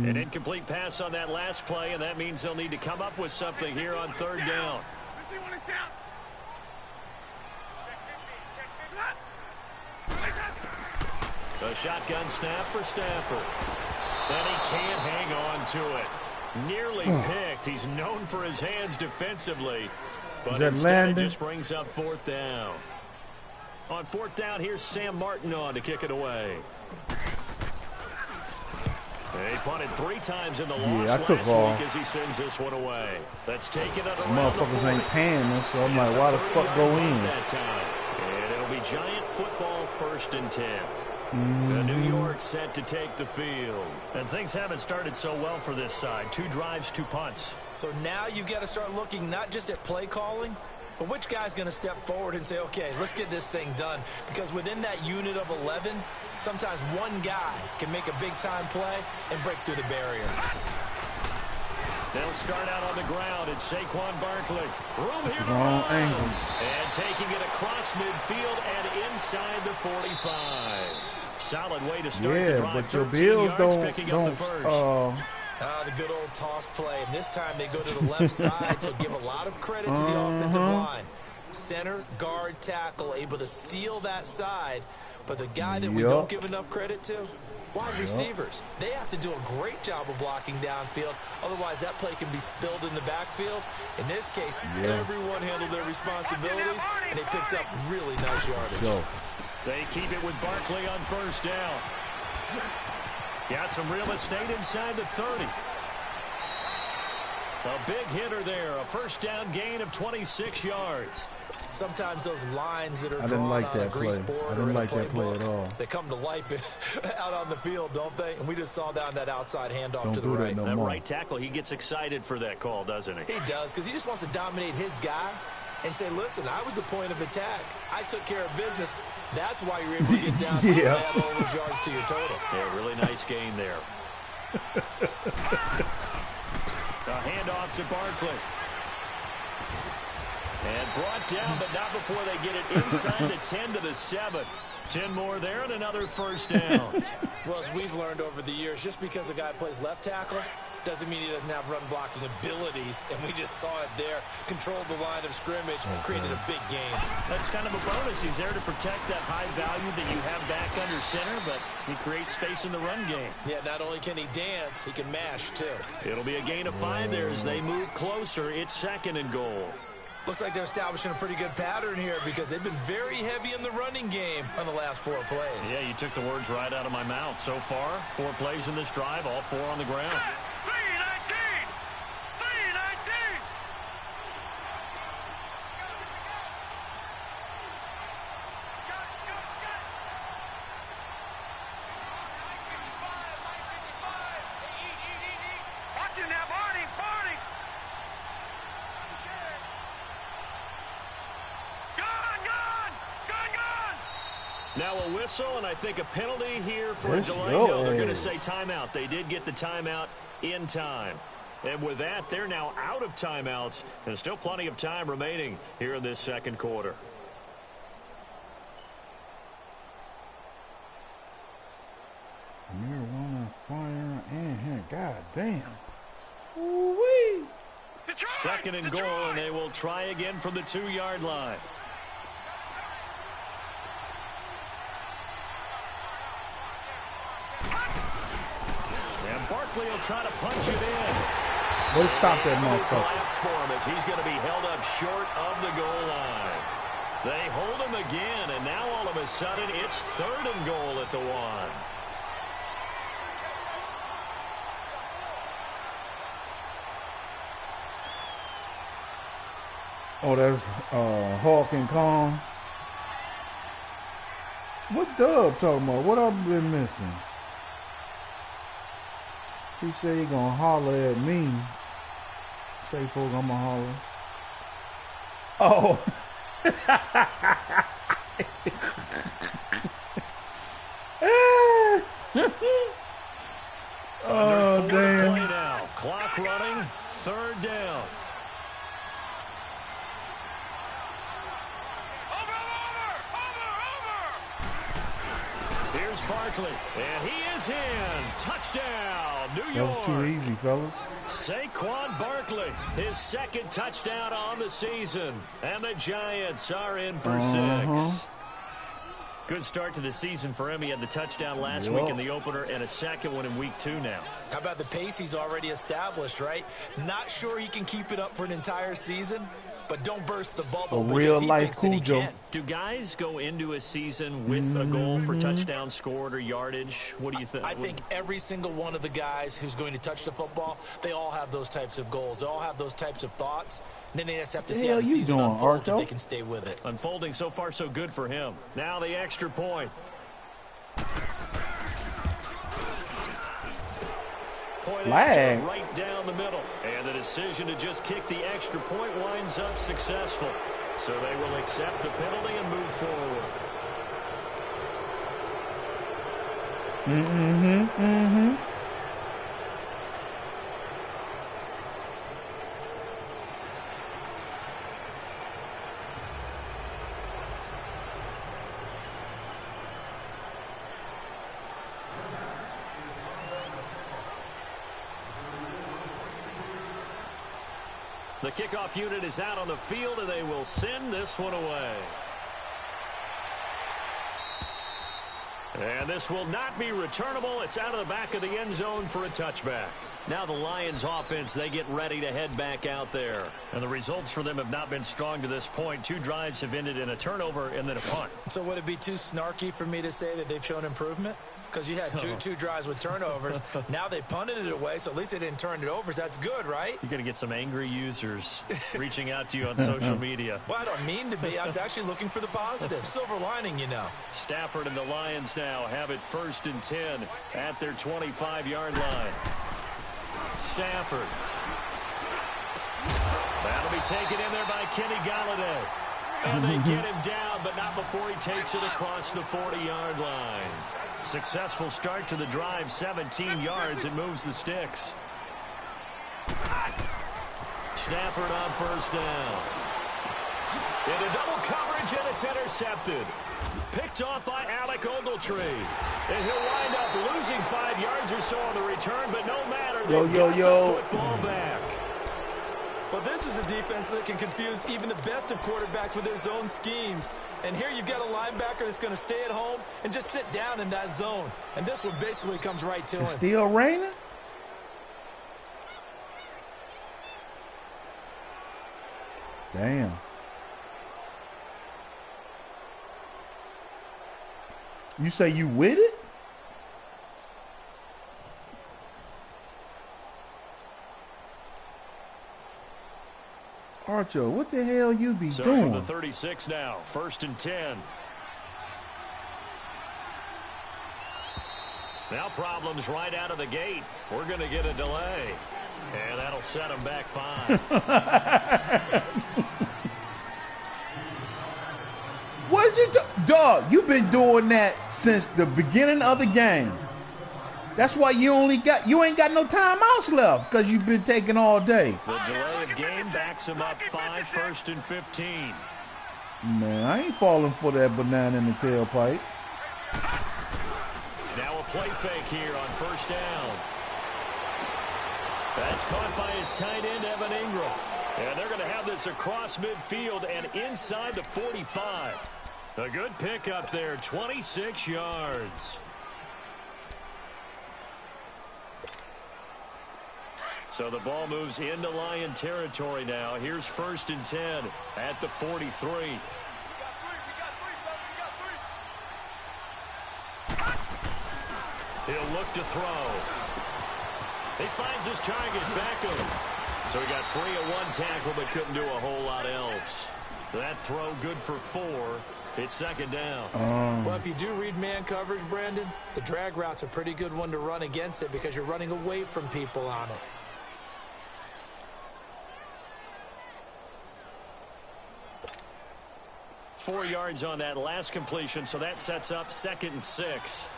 An incomplete pass on that last play, and that means they'll need to come up with something here on third down. A shotgun snap for Stafford. And he can't hang on to it. Nearly picked. He's known for his hands defensively. But instead it just brings up fourth down. On fourth down, here's Sam Martin on to kick it away. He punted 3 times in the loss last week as he sends this one away. Let's take it at around the 40. Motherfuckers ain't paying us, so I'm like, why the fuck go in? That time. And it'll be Giant football, 1st and 10. New York set to take the field. And things haven't started so well for this side. 2 drives, 2 punts. So now you've got to start looking not just at play calling, but which guy's going to step forward and say, okay, let's get this thing done. Because within that unit of 11, sometimes one guy can make a big-time play and break through the barrier. They'll start out on the ground. It's Saquon Barkley. Room here to Wrong run. angle. And taking it across midfield and inside the 45. Solid way to start the drive. But your Bills don't the good old toss play. And this time they go to the left side, so give a lot of credit to the offensive line. Center, guard, tackle, able to seal that side. But the guy that we don't give enough credit to, wide receivers. They have to do a great job of blocking downfield. Otherwise, that play can be spilled in the backfield. In this case, everyone handled their responsibilities, and they picked up really nice yardage. They keep it with Barkley on first down. Got some real estate inside the 30. A big hitter there. A first down gain of 26 yards. Sometimes those lines that are drawn on a grease board or in a playbook, at all. They come to life out on the field, don't they? And we just saw down that outside handoff to the right. That right tackle, he gets excited for that call, doesn't he? He does, because he just wants to dominate his guy and say, listen, I was the point of attack. I took care of business. That's why you're able to get down and add all those yards to your total. Yeah, really nice gain there. A handoff to Barkley. And brought down, but not before they get it inside the 10 to the 7. 10 more there and another first down. Well, as we've learned over the years, just because a guy plays left tackle doesn't mean he doesn't have run blocking abilities, and we just saw it there. Controlled the line of scrimmage, created a big game. That's kind of a bonus. He's there to protect that high value that you have back under center, but he creates space in the run game. Yeah, not only can he dance, he can mash, too. It'll be a gain of 5 there as they move closer. It's 2nd and goal. Looks like they're establishing a pretty good pattern here because they've been very heavy in the running game on the last 4 plays. Yeah, you took the words right out of my mouth. So far, 4 plays in this drive, all 4 on the ground. Now a whistle, and I think a penalty here for a delay. No, they're going to say timeout. They did get the timeout in time. And with that, they're now out of timeouts, and still plenty of time remaining here in this second quarter. Marijuana, fire, and here. God damn. Ooh-wee. 2nd and goal, and they will try again from the 2-yard line. Barkley will try to punch it in. Way to stop that motherfucker. For him as he's going to be held up short of the goal line. They hold him again, and now all of a sudden it's 3rd and goal at the 1. Oh, that's Hawk and Kong. What Dub talking about? What I've been missing? He said he gonna holler at me. Say, folk, I'm gonna holler. Oh. Oh, damn. Play now. Clock running. 3rd down. is Barkley, and he is in. Touchdown, New York. That was too easy, fellas. Saquon Barkley, his second touchdown on the season. And the Giants are in for 6. Good start to the season for him. He had the touchdown last week in the opener and a second one in week 2 now. How about the pace he's already established, right? Not sure he can keep it up for an entire season, but don't burst the bubble because he thinks that he can. Do guys go into a season with a goal for touchdown scored or yardage? What do you think? I think every single one of the guys who's going to touch the football, they all have those types of goals. They all have those types of thoughts. And then they just have to see how the season unfolds if they can stay with it. Unfolding so far so good for him. Now the extra point. Flag. Right down the middle. And the decision to just kick the extra point winds up successful. So they will accept the penalty and move forward. The kickoff unit is out on the field, and they will send this one away. And this will not be returnable. It's out of the back of the end zone for a touchback. Now the Lions offense, they get ready to head back out there. And the results for them have not been strong to this point. 2 drives have ended in a turnover and then a punt. So would it be too snarky for me to say that they've shown improvement? Because you had two drives with turnovers. Now they punted it away, so at least they didn't turn it over. So that's good, right? You're going to get some angry users reaching out to you on social media. Well, I don't mean to be. I was actually looking for the positive. Silver lining, you know. Stafford and the Lions now have it 1st and 10 at their 25-yard line. Stafford. That'll be taken in there by Kenny Golladay. And they get him down, but not before he takes it across the 40-yard line. Successful start to the drive, 17 yards, and moves the sticks. Stafford on 1st down. Into double coverage, and it's intercepted. Picked off by Alec Ogletree. And he'll wind up losing 5 yards or so on the return, but no matter. They've got the football back. Well, this is a defense that can confuse even the best of quarterbacks with their zone schemes. And here you've got a linebacker that's going to stay at home and just sit down in that zone. And this one basically comes right to him. It's still raining? Damn. You say you with it? Archo, what the hell you be doing? From the 36 now, 1st and 10. Now problems right out of the gate. We're going to get a delay. And that'll set them back 5. What you dog, you've been doing that since the beginning of the game. That's why you ain't got no timeouts left, because you've been taking all day. The delay of game backs him up 5, 1st and 15. Man, I ain't falling for that banana in the tailpipe. Now a play fake here on 1st down. That's caught by his tight end, Evan Ingram. And they're going to have this across midfield and inside the 45. A good pick up there, 26 yards. So the ball moves into Lion territory now. Here's 1st and 10 at the 43. He'll look to throw. He finds his target, Beckham. So he got free of 1 tackle but couldn't do a whole lot else. That throw good for 4. It's 2nd down. Well, if you do read man coverage, Brandon, the drag route's a pretty good one to run against it because you're running away from people on it. Four yards on that last completion, so that sets up 2nd and 6.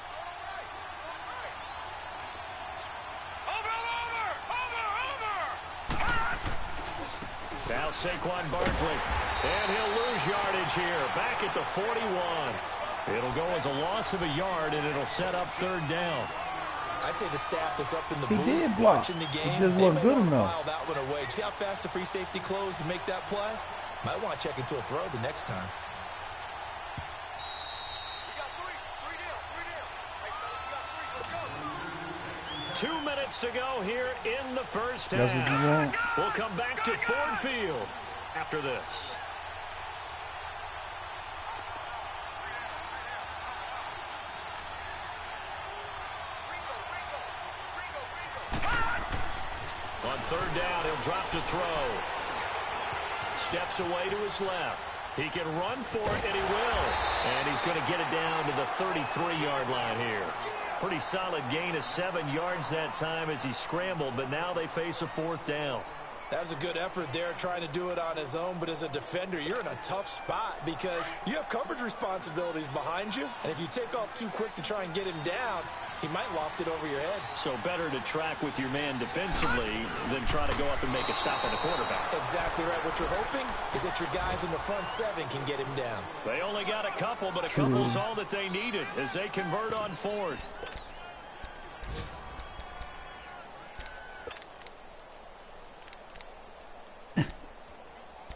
Now Saquon Barkley, and he'll lose yardage here, back at the 41. It'll go as a loss of a yard, and it'll set up third down. I'd say the staff that's up in the He booth did block. watching the game, It just they wasn't might good want to enough. file that one away. See how fast the free safety closed to make that play? Might want to check into a throw the next time. 2 minutes to go here in the first That's what you want. half. We'll come back to Ford Field after this. On third down, he'll drop to throw. Steps away to his left. He can run for it, and he will. And he's going to get it down to the 33-yard line here. Pretty solid gain of 7 yards that time as he scrambled, but now they face a fourth down. That was a good effort there trying to do it on his own, but as a defender, you're in a tough spot because you have coverage responsibilities behind you, and if you take off too quick to try and get him down, he might loft it over your head. So better to track with your man defensively than try to go up and make a stop on the quarterback. Exactly right. What you're hoping is that your guys in the front seven can get him down. They only got a couple, but a couple's all that they needed as they convert on fourth.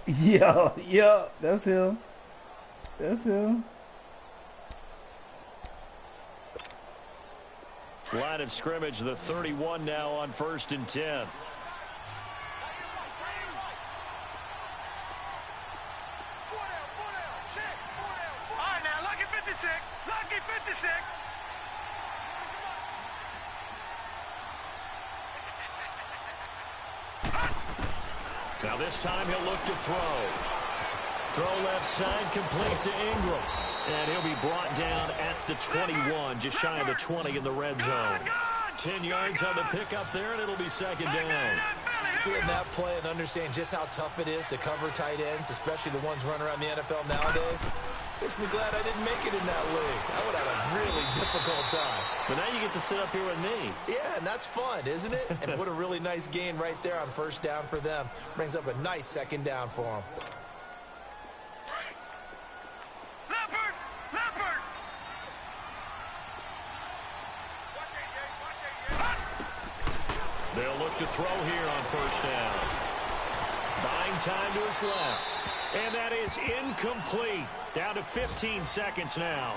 Yeah, that's him. That's him. Line of scrimmage, the 31 now on 1st and 10. All right, now, lucky 56. Lucky 56. Now this time he'll look to throw. Throw left side, complete to Ingram. And he'll be brought down at the 21, just shy of the 20 in the red zone. 10 yards on the pickup there, and it'll be second down. Seeing that play and understand just how tough it is to cover tight ends, especially the ones running around the NFL nowadays, makes me glad I didn't make it in that league. I would have a really difficult time. But now you get to sit up here with me. Yeah, and that's fun, isn't it? And what a really nice gain right there on first down for them. Brings up a nice second down for them. Leopard! Leopard! They'll look to throw here on first down. Buying time to his left. And that is incomplete. Down to 15 seconds now.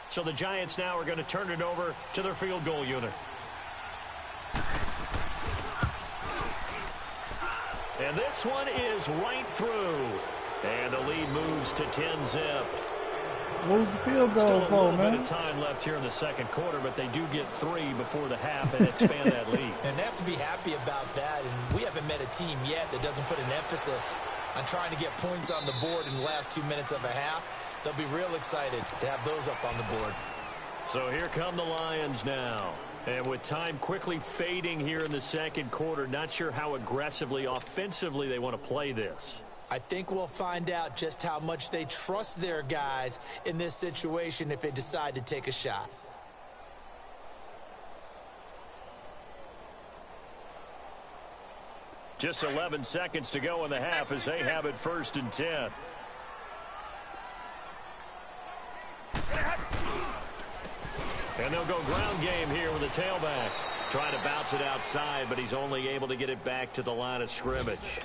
So the Giants now are going to turn it over to their field goal unit. And this one is right through. And the lead moves to 10-zip. What was the field goal Still a for, little man? bit of time left here in the second quarter, but they do get 3 before the half and expand that lead. And they have to be happy about that. And we haven't met a team yet that doesn't put an emphasis on trying to get points on the board in the last 2 minutes of a half. They'll be real excited to have those up on the board. So here come the Lions now. And with time quickly fading here in the second quarter, not sure how aggressively, offensively they want to play this. I think we'll find out just how much they trust their guys in this situation if they decide to take a shot. Just 11 seconds to go in the half as they have it 1st and 10. And they'll go ground game here with a tailback. Trying to bounce it outside, but he's only able to get it back to the line of scrimmage.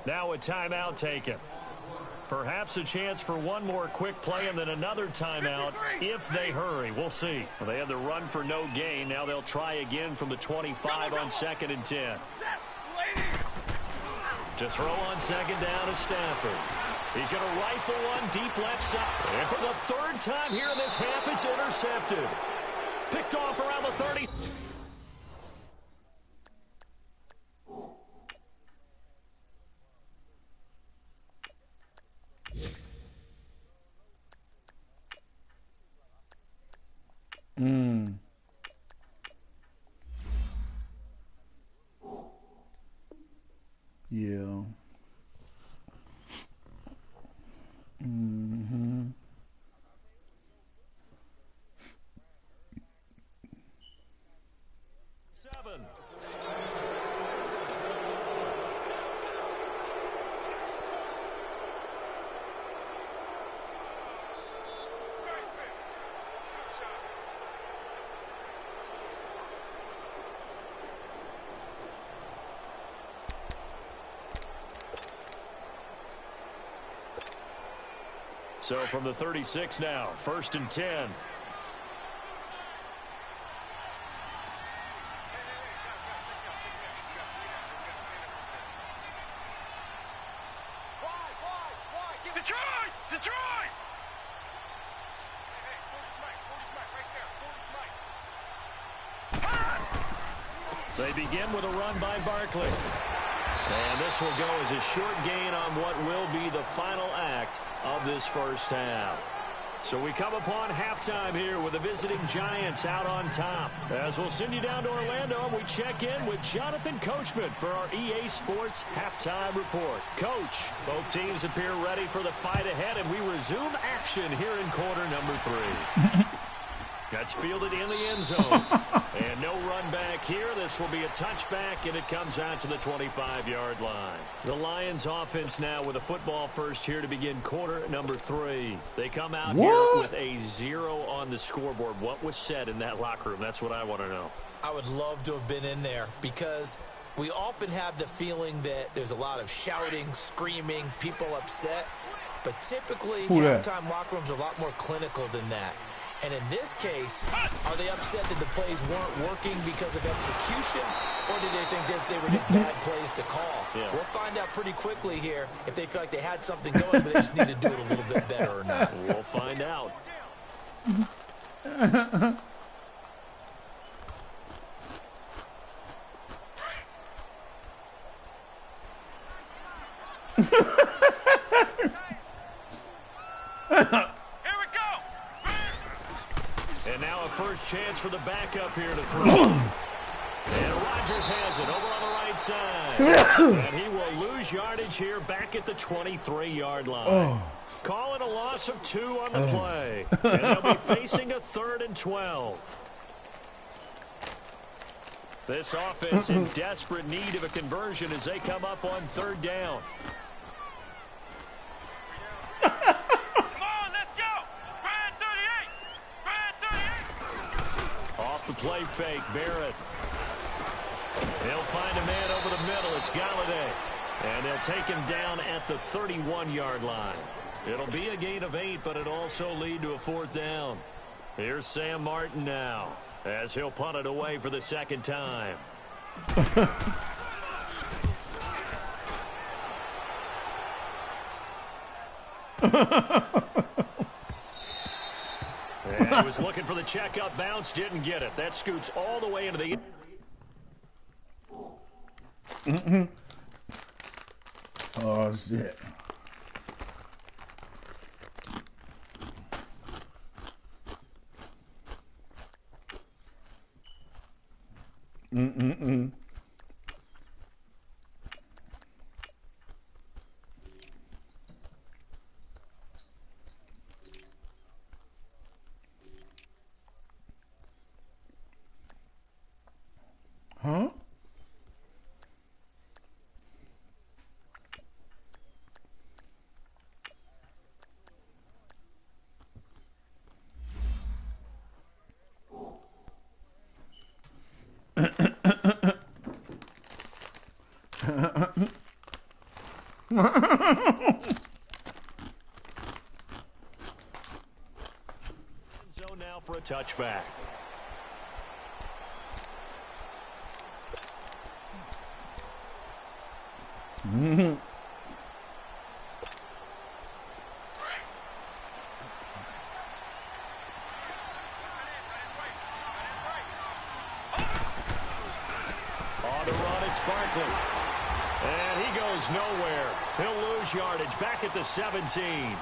Now a timeout taken. Perhaps a chance for one more quick play and then another timeout if they hurry. We'll see. Well, they had the run for no gain. Now they'll try again from the 25 on 2nd and 10. To throw on second down is Stafford. He's going to rifle one deep left side. And for the 3rd time here in this half, it's intercepted. Picked off around the 30. Yeah. Mm-hmm. Seven. So from the 36 now, 1st and 10. Detroit! Detroit! They begin with a run by Barkley. And this will go as a short gain on what will be the final act of this first half. So we come upon halftime here with the visiting Giants out on top. As we'll send you down to Orlando, we check in with Jonathan Coachman for our EA Sports Halftime Report. Coach, both teams appear ready for the fight ahead, and we resume action here in quarter number 3. That's fielded in the end zone. And no run back here. This will be a touchback, and it comes out to the 25-yard line. The Lions offense now with a football first here to begin quarter number 3. They come out here with a 0 on the scoreboard. What was said in that locker room? That's what I want to know. I would love to have been in there because we often have the feeling that there's a lot of shouting, screaming, people upset. But typically, halftime locker rooms are a lot more clinical than that. And in this case, are they upset that the plays weren't working because of execution, or did they think they were just bad plays to call? Yeah. We'll find out pretty quickly here if they feel like they had something going, but they just need to do it a little bit better or not. We'll find out. And now a first chance for the backup here to throw. And Rodgers has it over on the right side. And he will lose yardage here back at the 23-yard line. Call it a loss of 2 on the play. And they'll be facing a 3rd and 12. This offense in desperate need of a conversion as they come up on 3rd down. Play fake, Barrett. They'll find a man over the middle. It's Galladay. And they'll take him down at the 31-yard line. It'll be a gain of 8, but it'll also lead to a 4th down. Here's Sam Martin now as he'll punt it away for the 2nd time. And he was looking for the checkup bounce, didn't get it. That scoots all the way into the... Oh, shit. Huh? Zone now for a touchback. On the run, it's Barkley. And he goes nowhere. He'll lose yardage back at the 17.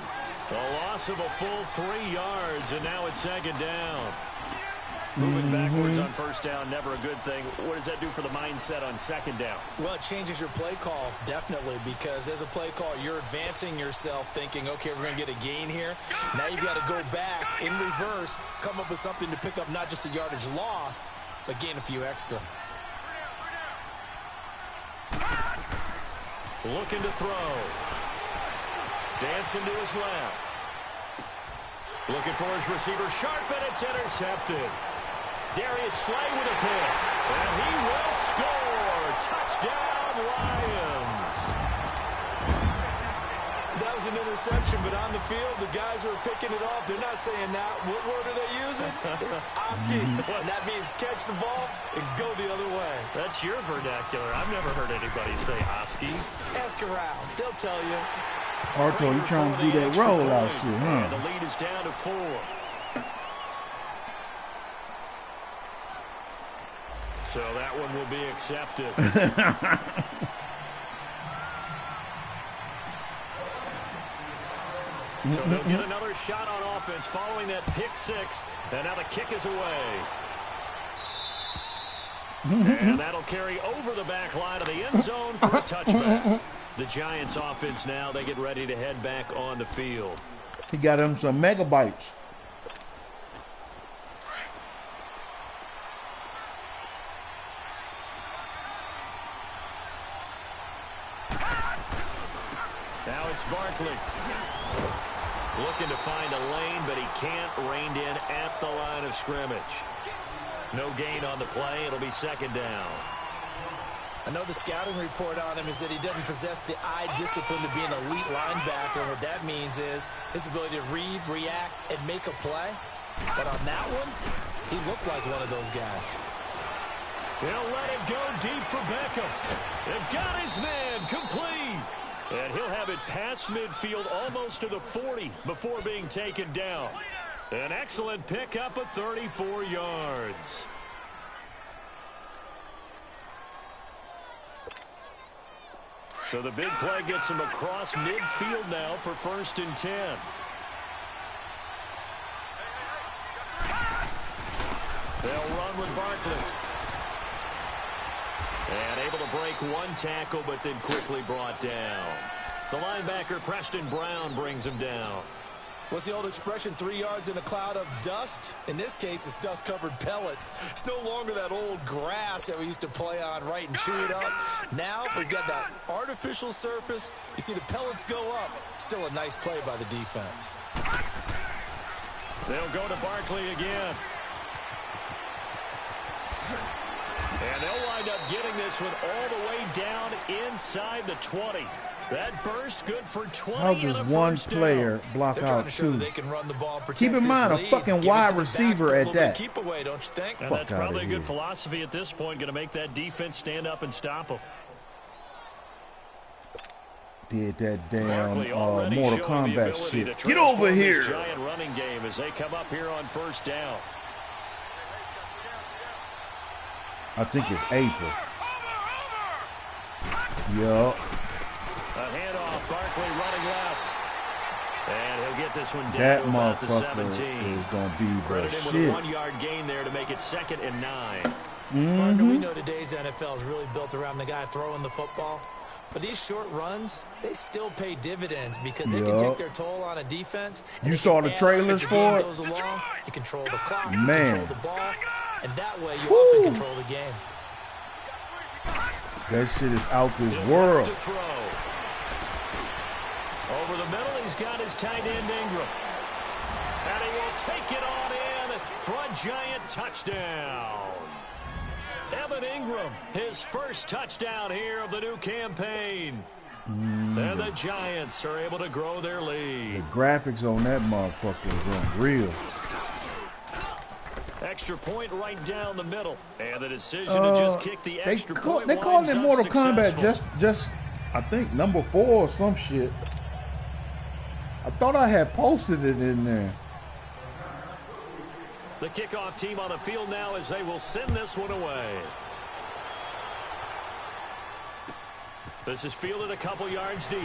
A loss of a full 3 yards, and now it's 2nd down. Moving backwards on first down, never a good thing. What does that do for the mindset on second down? Well, it changes your play call, definitely, because as a play call, you're advancing yourself thinking, okay, we're going to get a gain here. Now you've got to go back in reverse, come up with something to pick up not just the yardage lost, but gain a few extra. Looking to throw. Dancing to his left. Looking for his receiver, sharp, and it's intercepted. Darius Slay with a pick, and he will score. Touchdown, Lions. That was an interception, but on the field, the guys who are picking it off, they're not saying that. What word are they using? It's Oski, and that means catch the ball and go the other way. That's your vernacular. I've never heard anybody say Oski. Ask around. They'll tell you. Arto, you trying to do that rollout shit, huh? The lead is down to 4. So that one will be accepted. So they'll get another shot on offense following that pick 6. And now the kick is away. And that'll carry over the back line of the end zone for a touchback. The Giants offense now, they get ready to head back on the field. He got him some megabytes. Now it's Barkley. Looking to find a lane, but he can't. Reined in at the line of scrimmage. No gain on the play. It'll be second down. I know the scouting report on him is that he doesn't possess the eye discipline to be an elite linebacker. And what that means is his ability to read, react, and make a play. But on that one, he looked like one of those guys. He'll let it go deep for Beckham. They've got his man complete. And he'll have it past midfield almost to the 40 before being taken down. An excellent pickup of 34 yards. So the big play gets him across midfield now for 1st and 10. They'll run with Barkley. And able to break one tackle, but then quickly brought down. The linebacker, Preston Brown, brings him down. What's the old expression, 3 yards in a cloud of dust? In this case, it's dust-covered pellets. It's no longer that old grass that we used to play on, right, and chew it up. Now we've got that artificial surface. You see the pellets go up. Still a nice play by the defense. They'll go to Barkley again. And they'll wind up getting this one all the way down inside the 20. That burst good for 20. How does one player block out 2? They can run the ball, keep in mind, a fucking wide receiver at that. Keep away, don't you think? And that's probably a good philosophy at this point. Going to make that defense stand up and stop them. Did that damn Mortal Kombat shit. Get over here. Giant running game as they come up here on 1st down. I think it's April. Yup. A handoff, Barkley running left. And he'll get this one down that to about the motherfucker 17. is going to be the Credited shit. with a 1-yard gain there to make it 2nd and 9. Partner, we know today's NFL is really built around the guy throwing the football. But these short runs, they still pay dividends because they can take their toll on a defense. You saw the trailers for it? Goes along, you control the clock, Man. you control the ball, and that way you often control the game. That shit is out this world. Over the middle, he's got his tight end Ingram. And he will take it on in for a Giant touchdown. Evan Ingram, his first touchdown here of the new campaign. And the Giants are able to grow their lead. The graphics on that motherfucker is unreal. Extra point right down the middle. And the decision to just kick the extra point. They call it Mortal Kombat just I think number 4 or some shit. I thought I had posted it in there. The kickoff team on the field now as they will send this one away. This is fielded a couple yards deep.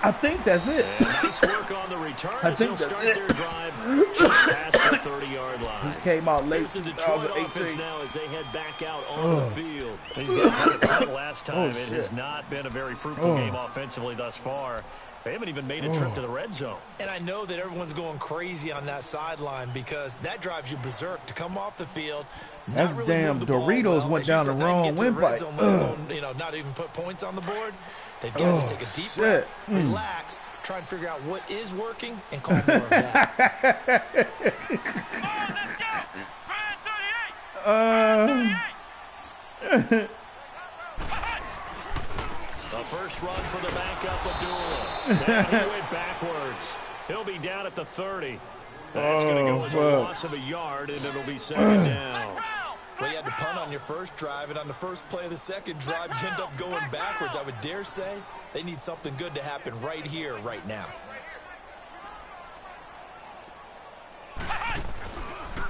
I think that's it. And nice work on the return as they'll start their drive just past the 30-yard line. This came out late. The Detroit offense now as they head back out on the field. These guys had a punt last time. It has not been a very fruitful game offensively thus far. They haven't even made a trip to the red zone. And I know that everyone's going crazy on that sideline because that drives you berserk to come off the field. That's really damn Doritos went down the wrong windpipe. Not even put points on the board. They've got to just take a deep breath, relax, try and figure out what is working, and call more of that. The first run for the backup, Abdullah. And he went backwards. He'll be down at the 30. That's going to go as a loss of a yard, and it'll be second down. Well, you had to punt on your first drive, and on the first play of the second drive, you end up going backwards. I would dare say they need something good to happen right here, right now.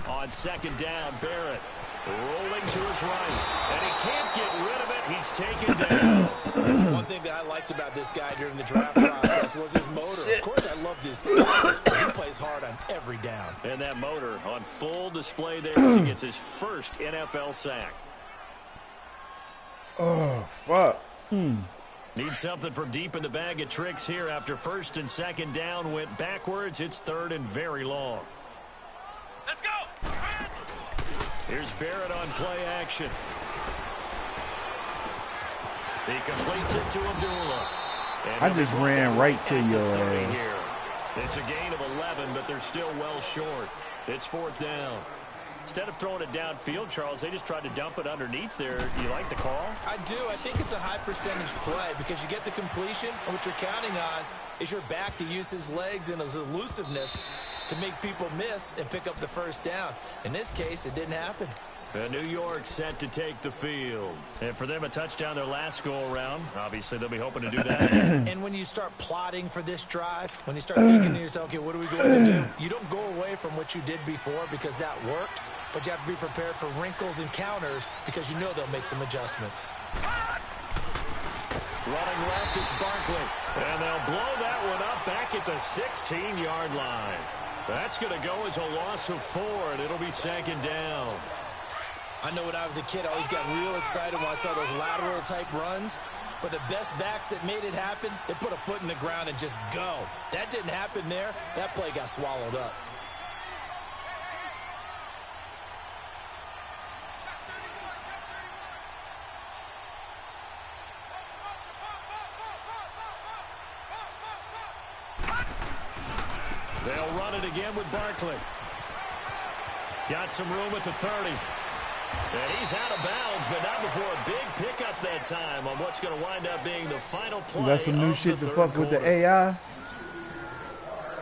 On second down, Barrett rolling to his right, and he can't get rid of it. He's taken down. One thing that I liked about this guy during the draft process was his motor. Of course, I loved his skills, but he plays hard on every down. And that motor on full display there as he gets his first NFL sack. Oh, fuck. Need something from deep in the bag of tricks here after first and second down went backwards. It's third and very long. Let's go. Here's Barrett on play action. He completes it to Abdullah. I just ran right to your ass. It's a gain of 11, but they're still well short. It's fourth down. Instead of throwing it downfield, Charles, they just tried to dump it underneath there. You like the call? I do. I think it's a high percentage play because you get the completion, and what you're counting on is your back to use his legs and his elusiveness to make people miss and pick up the first down. In this case, it didn't happen. New York set to take the field. And for them, a touchdown their last go-around. Obviously, they'll be hoping to do that. And when you start plotting for this drive, when you start thinking to yourself, okay, what are we going to do? You don't go away from what you did before because that worked, but you have to be prepared for wrinkles and counters because you know they'll make some adjustments. Running left, it's Barkley. And they'll blow that one up back at the 16-yard line. That's going to go as a loss of 4, and it'll be second down. I know when I was a kid, I always got real excited when I saw those lateral-type runs. But the best backs that made it happen, they put a foot in the ground and just go. That didn't happen there. That play got swallowed up. They'll run it again with Barkley. Got some room at the 30. And he's out of bounds, but not before a big pickup that time on what's going to wind up being the final play. That's some new shit to fuck with the AI,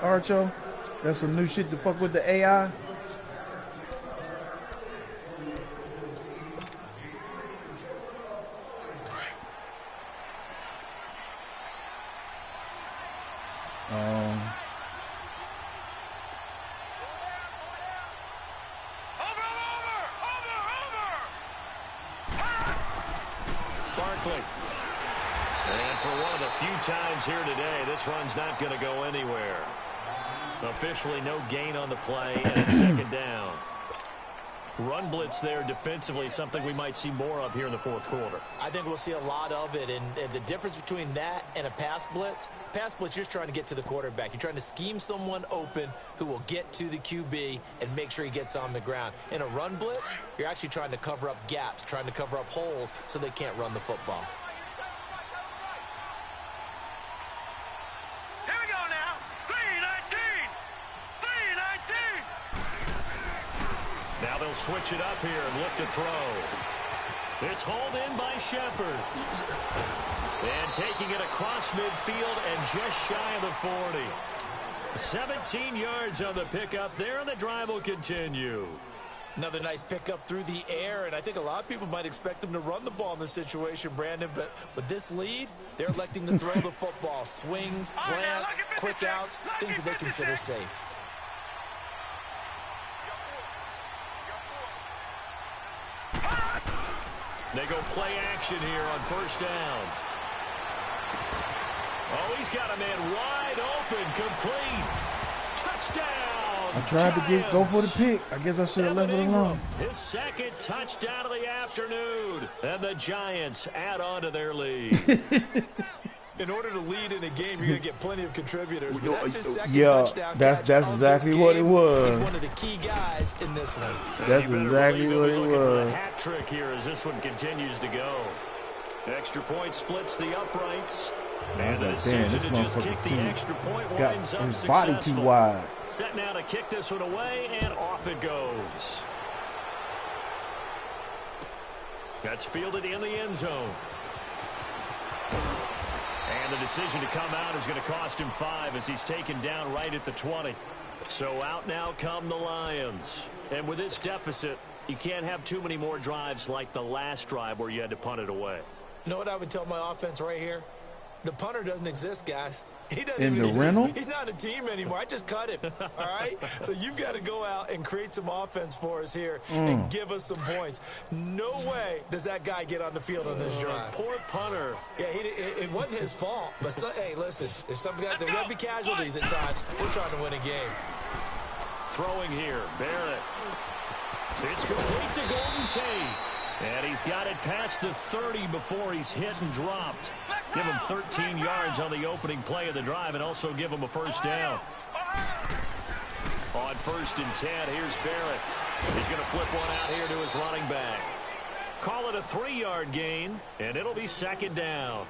Archo. That's some new shit to fuck with the AI. And for one of the few times here today, this run's not going to go anywhere. Officially no gain on the play, and it's second down. Run blitz there defensively, something we might see more of here in the fourth quarter. I think we'll see a lot of it, and the difference between that and a pass blitz, you're just trying to get to the quarterback. You're trying to scheme someone open who will get to the QB and make sure he gets on the ground. In a run blitz, you're actually trying to cover up gaps, trying to cover up holes so they can't run the football. Here we go now. 3-19. 3-19. Now they'll switch it up here and look to throw. It's hauled in by Shepard. And taking it across midfield and just shy of the 40. 17 yards on the pickup there, and the drive will continue. Another nice pickup through the air, and I think a lot of people might expect them to run the ball in this situation, Brandon, but with this lead, they're electing to throw the football. Swings, slants, quick outs, things that they consider safe. They go play action here on first down. Oh, he's got a man wide open, complete. Touchdown, I tried to go for the pick. I guess I should have left it alone. His second touchdown of the afternoon. And the Giants add on to their lead. In order to lead in a game, you're going to get plenty of contributors. But that's his second touchdown that's exactly what it was. He's one of the key guys in this one. That's exactly what it was. A hat trick here as this one continues to go. Extra point splits the uprights. And the decision to just kick the extra point winds up his body too wide. Set now to kick this one away, and off it goes. That's fielded in the end zone. And the decision to come out is going to cost him 5 as he's taken down right at the 20. So out now come the Lions. And with this deficit, you can't have too many more drives like the last drive where you had to punt it away. You know what I would tell my offense right here? The punter doesn't exist, guys. He doesn't in even the exist. rental? He's not a team anymore. I just cut him. All right? So you've got to go out and create some offense for us here and give us some points. No way does that guy get on the field on this drive. Poor punter. Yeah, it wasn't his fault. But, hey, listen, there's some guys, there will be casualties at times. We're trying to win a game. Throwing here, Barrett. It's complete to Golden Tate. And he's got it past the 30 before he's hit and dropped. Give him 13 yards on the opening play of the drive and also give him a first down. On 1st and 10, here's Barrett. He's going to flip one out here to his running back. Call it a 3-yard gain, and it'll be 2nd down.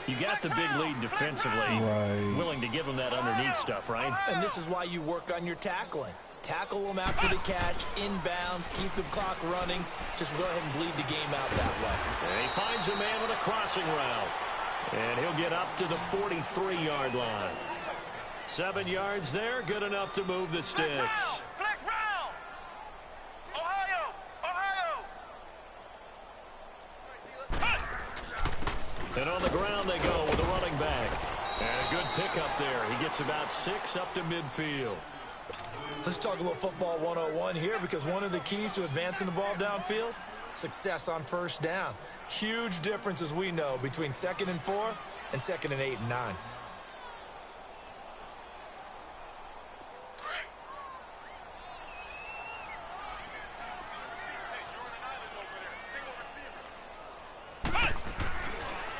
You got the big lead defensively. Right. Willing to give him that underneath stuff, right? And this is why you work on your tackling. Tackle them after the catch, inbounds, keep the clock running. Just go ahead and bleed the game out that way. And he finds a man with a crossing route. And he'll get up to the 43-yard line. 7 yards there, good enough to move the sticks. Flex round. Ohio. And on the ground they go with a running back. And a good pickup there. He gets about 6 up to midfield. Let's talk a little football 101 here, because one of the keys to advancing the ball downfield, success on 1st down. Huge difference, as we know, between 2nd and 4 and 2nd and 8 and 9.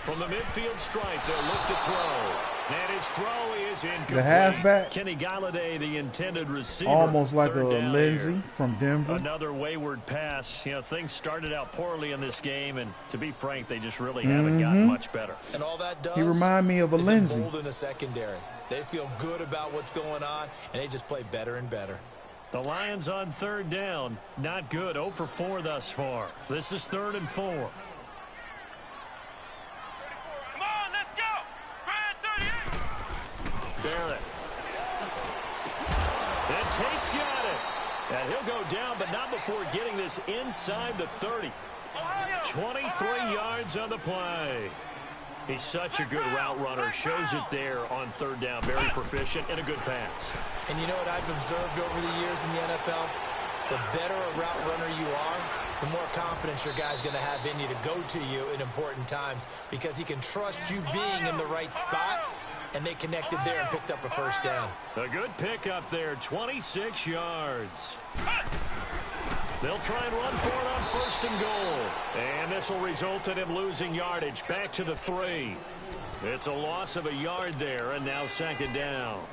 From the midfield stripe, they'll look to throw. And his throw is incomplete. The halfback. Kenny Golladay, the intended receiver. Almost like a Lindsey here from Denver. Another wayward pass. You know, things started out poorly in this game, and to be frank, they just really haven't gotten much better. And all that does, he remind me of a Lindsey. Embolden a secondary. They feel good about what's going on, and they just play better and better. The Lions on 3rd down. Not good. 0 for 4 thus far. This is 3rd and 4. Come on, let's go. Grand 38. Barrett. And Tate's got it. And he'll go down, but not before getting this inside the 30. 23 yards on the play. He's such a good route runner. Shows it there on 3rd down. Very proficient and a good pass. And you know what I've observed over the years in the NFL? The better a route runner you are, the more confidence your guy's going to have in you to go to you in important times, because he can trust you being in the right spot, and they connected there and picked up a 1st down. A good pick up there, 26 yards. They'll try and run for it on 1st and goal. And this will result in him losing yardage back to the 3. It's a loss of a yard there, and now 2nd down.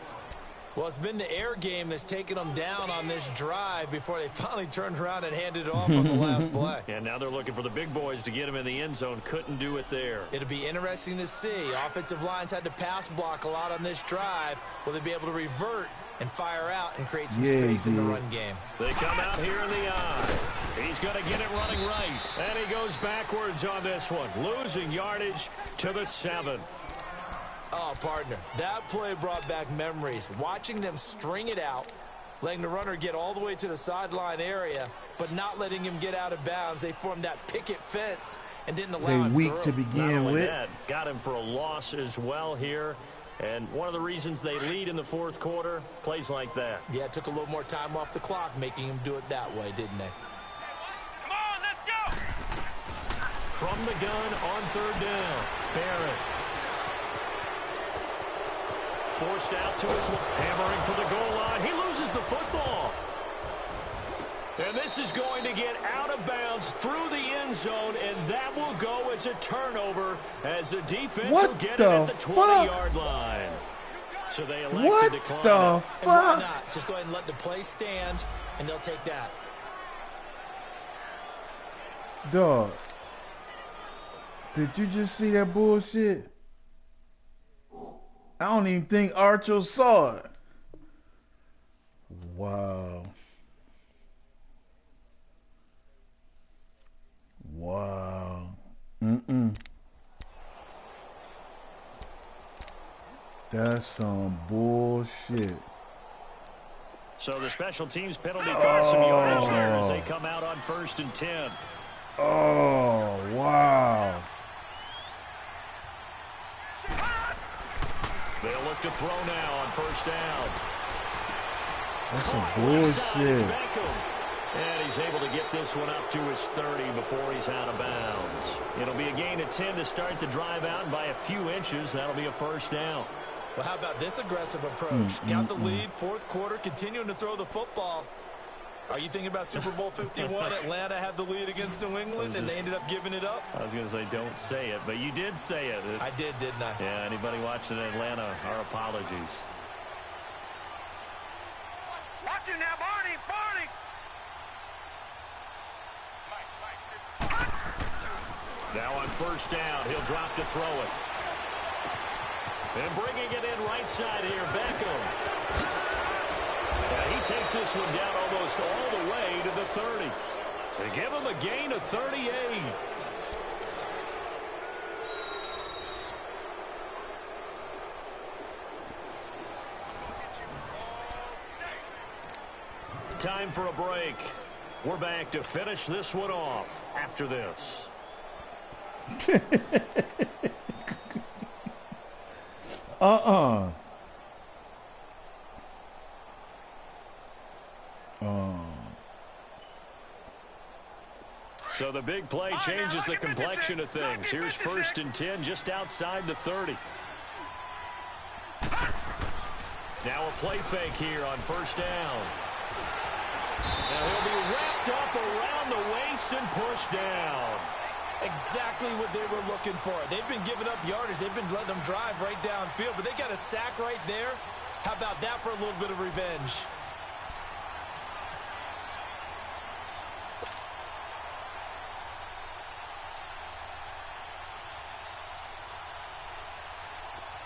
Well, it's been the air game that's taken them down on this drive before they finally turned around and handed it off on the last play. And now they're looking for the big boys to get him in the end zone. Couldn't do it there. It'll be interesting to see. Offensive lines had to pass block a lot on this drive. Will they be able to revert and fire out and create some space in the run game? They come out here in the eye. He's going to get it running right. And he goes backwards on this one. Losing yardage to the 7. Oh, partner, that play brought back memories. Watching them string it out, letting the runner get all the way to the sideline area, but not letting him get out of bounds. They formed that picket fence and didn't allow him weak through. to begin with. That, got him for a loss as well here. And one of the reasons they lead in the 4th quarter, plays like that. Yeah, it took a little more time off the clock, making him do it that way, didn't they? Come on, let's go. From the gun on 3rd down, Barrett. forced out to his hammering for the goal line. He loses the football. And this is going to get out of bounds through the end zone, and that will go as a turnover as the defense will get it at the 20-yard line. So they elect to decline. What the fuck? Why not? Just go ahead and let the play stand, and they'll take that. Dog, did you just see that bullshit? I don't even think Archo saw it. Wow. Wow. That's some bullshit. So the special teams penalty cost some yardage there as they come out on 1st and 10. Oh, wow. They'll look to throw now on 1st down. That's some bullshit. And he's able to get this one up to his 30 before he's out of bounds. It'll be a gain of 10 to start the drive out, and by a few inches, that'll be a 1st down. Well, how about this aggressive approach? Got the lead, 4th quarter, continuing to throw the football. Are you thinking about Super Bowl 51? Atlanta had the lead against New England, and they ended up giving it up? I was going to say, don't say it, but you did say it. I did, didn't I? Yeah, anybody watching Atlanta, our apologies. Watch it now, Barney! Barney! Now on 1st down, he'll drop to throw it. And bringing it in right side here, Beckham. He takes this one down almost all the way to the 30. They give him a gain of 38. Time for a break. We're back to finish this one off after this. So the big play changes the complexion of things. Here's 1st and 10 just outside the 30. Now a play fake here on 1st down. Now he'll be wrapped up around the waist and pushed down. Exactly what they were looking for. They've been giving up yardage. They've been letting them drive right downfield, but they got a sack right there. How about that for a little bit of revenge?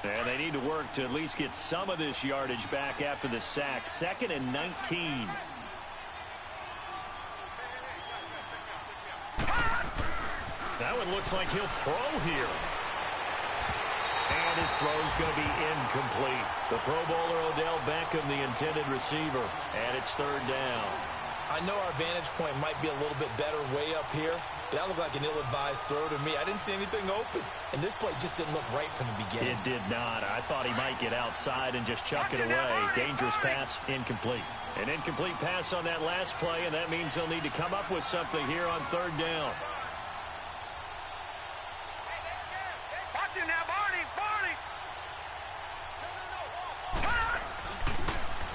And they need to work to at least get some of this yardage back after the sack. 2nd and 19. That one looks like he'll throw here. And his throw's going to be incomplete. The Pro Bowler Odell Beckham, the intended receiver, and it's 3rd down. I know our vantage point might be a little bit better way up here, but that looked like an ill-advised throw to me. I didn't see anything open, and this play just didn't look right from the beginning. It did not. I thought he might get outside and just chuck it away. Dangerous pass, incomplete. An incomplete pass on that last play, and that means they'll need to come up with something here on 3rd down. Watch it now, Barney! Barney!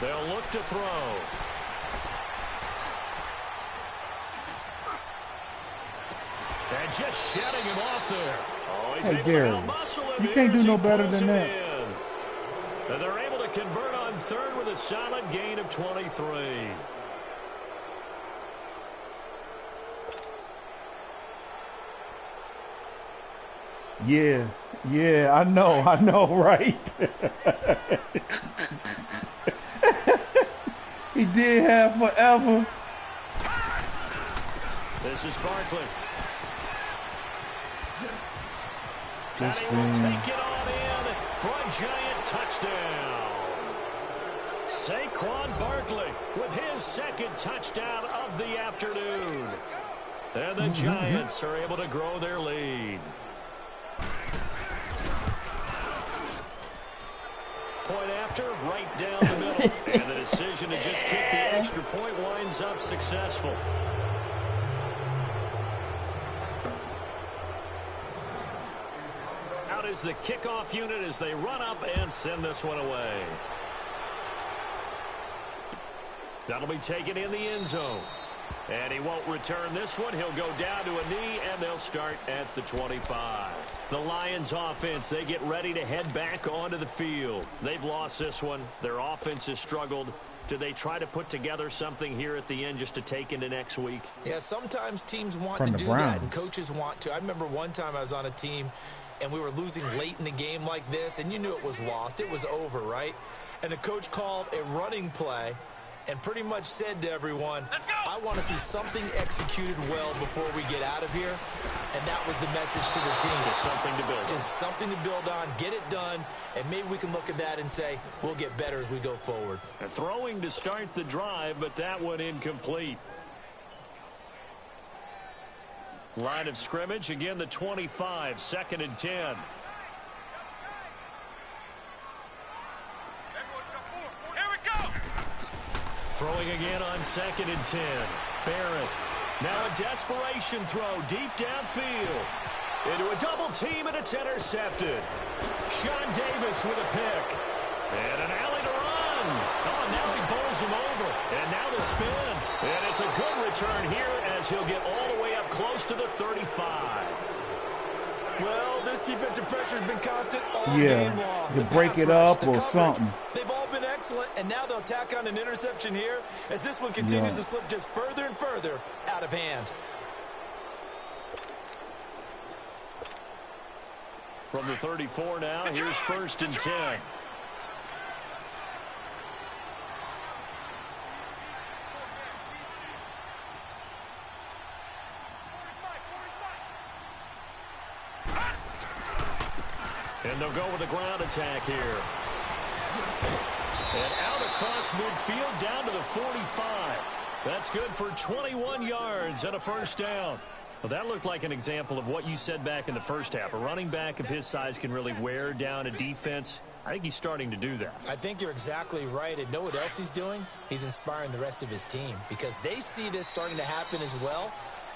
They'll look to throw. And just shedding him off there. Oh, he's hey, Darius, you can't do no better than that. And they're able to convert on 3rd with a solid gain of 23. Yeah, I know, right? He did have forever. This is Barkley. This and he will thing. take it on in for a giant touchdown. Saquon Barkley with his 2nd touchdown of the afternoon. And the Giants are able to grow their lead. Point after, right down the middle. And the decision to just kick the extra point winds up successful. out is the kickoff unit as they run up and send this one away. That'll be taken in the end zone. And he won't return this one. He'll go down to a knee, and they'll start at the 25. The Lions offense, they get ready to head back onto the field. They've lost this one. Their offense has struggled. Do they try to put together something here at the end just to take into next week? Yeah, sometimes teams want to do that, and coaches want to. I remember one time I was on a team, and we were losing late in the game like this, and you knew it was lost. It was over, right? And the coach called a running play and pretty much said to everyone, I want to see something executed well before we get out of here. And that was the message to the team. Just something to build on. Just something to build on, get it done, and maybe we can look at that and say, we'll get better as we go forward. And throwing to start the drive, but that one incomplete. Line of scrimmage, again the 25, 2nd and 10. Throwing again on 2nd and 10. Barrett. Now a desperation throw deep downfield. Into a double team, and it's intercepted. Sean Davis with a pick. And an alley to run. Oh, now he bowls him over. And now the spin. And it's a good return here as he'll get all the way up close to the 35. Well, this defensive pressure has been constant all game long. To break it up or something. They've all been excellent, and now they'll tack on an interception here as this one continues to slip just further and further out of hand. From the 34 now, here's 1st and 10. And they'll go with a ground attack here. And out across midfield down to the 45. That's good for 21 yards and a first down. Well, that looked like an example of what you said back in the first half. A running back of his size can really wear down a defense. I think he's starting to do that. I think you're exactly right. And know what else he's doing? He's inspiring the rest of his team because they see this starting to happen as well.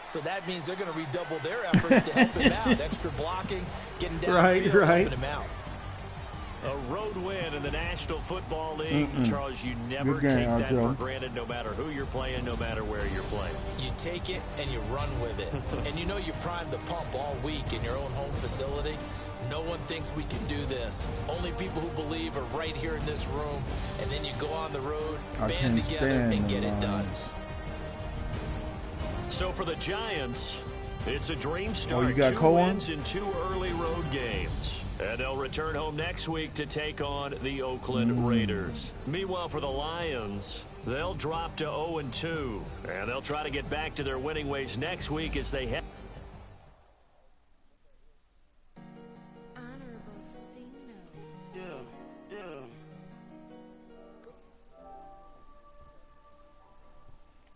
So that means they're going to redouble their efforts to help him out. Extra blocking, getting downfield, helping him out. A road win in the National Football League. Charles, you never take that for granted no matter who you're playing, no matter where you're playing. You take it and you run with it. And you know you primed the pump all week in your own home facility. No one thinks we can do this. Only people who believe are right here in this room. And then you go on the road, band together, and get it done. So for the Giants, it's a dream start. You got 2 wins in 2 early road games. And they'll return home next week to take on the Oakland Raiders. Meanwhile, for the Lions, they'll drop to 0-2. And they'll try to get back to their winning ways next week as they head.